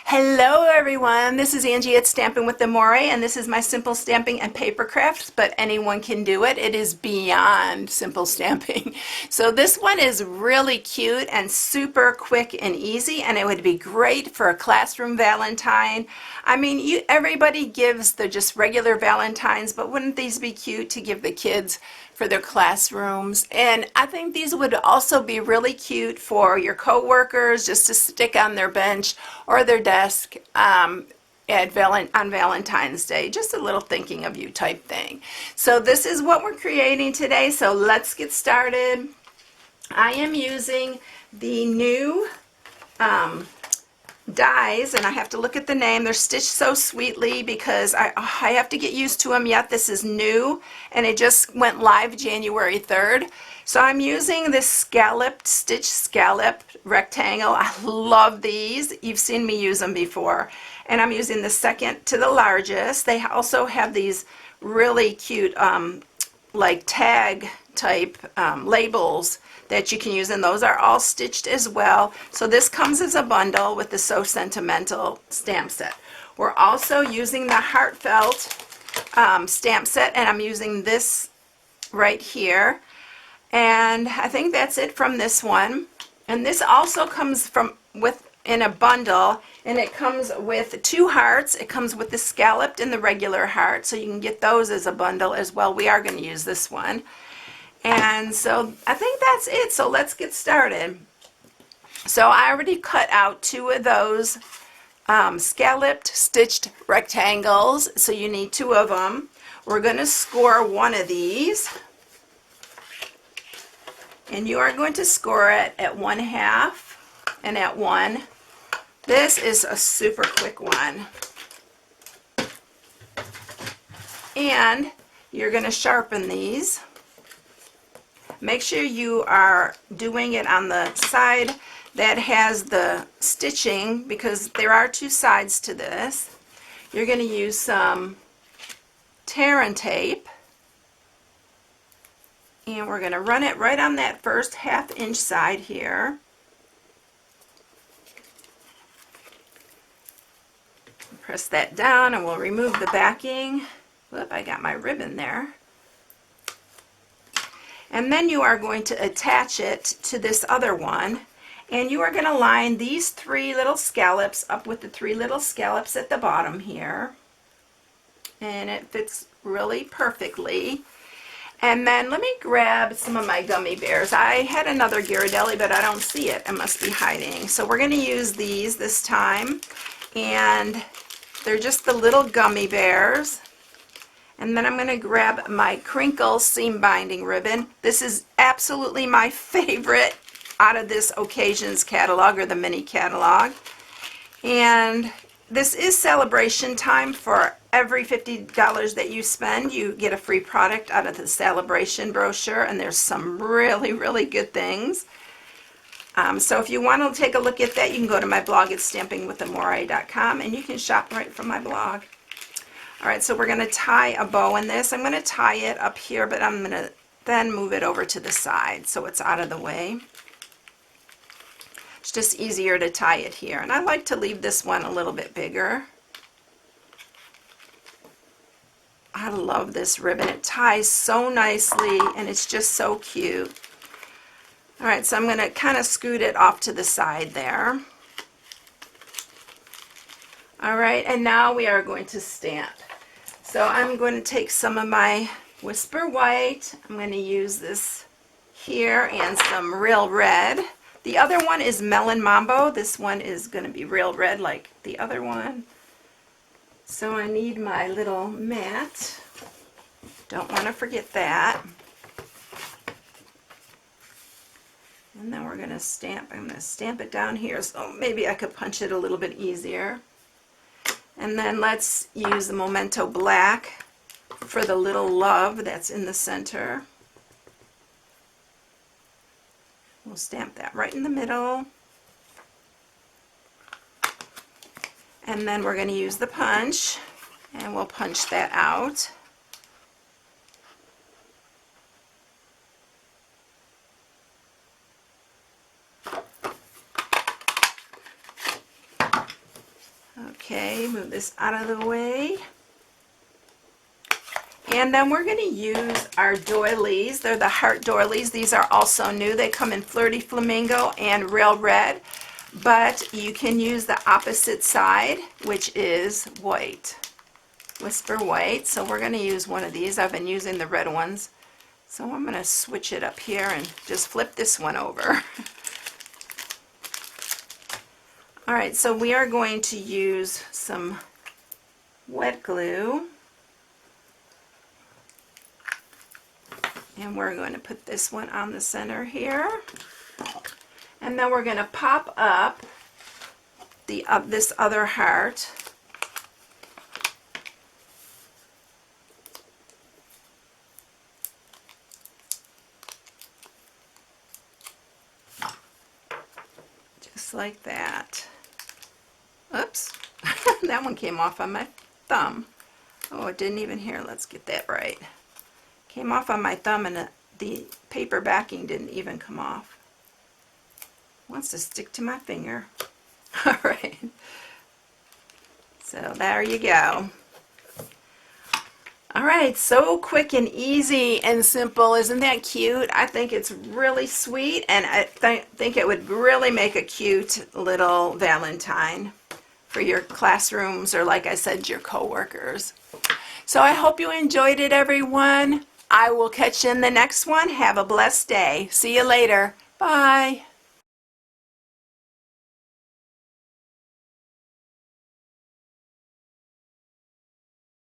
Hello everyone, this is Angie at Stampin' with Amore, and this is my simple stamping and paper crafts, but anyone can do it. It is beyond simple stamping. So this one is really cute and super quick and easy, and it would be great for a classroom Valentine. I mean, everybody gives the just regular Valentines, but wouldn't these be cute to give the kids for their classrooms? And I think these would also be really cute for your co-workers just to stick on their bench or their desk on Valentine's Day. Just a little thinking of you type thing. So this is what we're creating today. So let's get started. I am using the new dies, and I have to look at the name. They're stitched so sweetly because I have to get used to them yet. This is new and it just went live January 3rd. So I'm using this stitched scallop rectangle. I love these. You've seen me use them before. And I'm using the second to the largest. They also have these really cute like tag type labels that you can use, and those are all stitched as well. So this comes as a bundle with the So Sentimental stamp set. We're also using the Heartfelt stamp set, and I'm using this right here. And I think that's it from this one. And this also comes in a bundle, and it comes with two hearts. It comes with the scalloped and the regular heart, so you can get those as a bundle as well. We are going to use this one. And so I think that's it. So let's get started. So I already cut out two of those scalloped stitched rectangles. So you need two of them. We're going to score one of these. And you are going to score it at 1/2 and at 1. This is a super quick one. And you're going to sharpen these. Make sure you are doing it on the side that has the stitching, because there are two sides to this. You're going to use some tear and tape, and we're going to run it right on that first 1/2 inch side here. Press that down and we'll remove the backing. Whoop, I got my ribbon there. And then you are going to attach it to this other one, and you are going to line these 3 little scallops up with the 3 little scallops at the bottom here, and it fits really perfectly. And then let me grab some of my gummy bears. I had another Ghirardelli, but I don't see it. It must be hiding. So we're going to use these this time, and they're just the little gummy bears. And then I'm going to grab my crinkle seam binding ribbon. This is absolutely my favorite out of this Occasions catalog, or the mini catalog. And this is celebration time. For every $50 that you spend, you get a free product out of the celebration brochure, and there's some really, really good things. So if you want to take a look at that, you can go to my blog at stampingwithamore.com, and you can shop right from my blog. Alright, so we're going to tie a bow in this. I'm going to tie it up here, but I'm going to then move it over to the side so it's out of the way. It's just easier to tie it here. And I like to leave this one a little bit bigger. I love this ribbon. It ties so nicely, and it's just so cute. Alright, so I'm going to kind of scoot it off to the side there. Alright, and now we are going to stamp. So I'm going to take some of my Whisper White. I'm going to use this here, and some Real Red. The other one is Melon Mambo. This one is going to be Real Red like the other one. So I need my little mat. Don't want to forget that. And then we're going to stamp. I'm going to stamp it down here, so maybe I could punch it a little bit easier. And then let's use the Memento Black for the little love that's in the center. We'll stamp that right in the middle. And then we're going to use the punch, and we'll punch that out. Okay, move this out of the way. And then we're going to use our doilies. They're the heart doilies. These are also new. They come in Flirty Flamingo and Real Red, but you can use the opposite side, which is white. Whisper White. So we're going to use one of these. I've been using the red ones. So I'm going to switch it up here and just flip this one over. Alright, so we are going to use some wet glue. And we're going to put this one on the center here. And then we're going to pop up this other heart. Just like that. Oops. That one came off on my thumb. Oh, it didn't even here. Let's get that right. Came off on my thumb and the paper backing didn't even come off. Wants to stick to my finger. Alright. So there you go. Alright, so quick and easy and simple. Isn't that cute? I think it's really sweet, and I think it would really make a cute little Valentine for your classrooms, or like I said, your coworkers. So I hope you enjoyed it, everyone. I will catch you in the next one. Have a blessed day. See you later. Bye.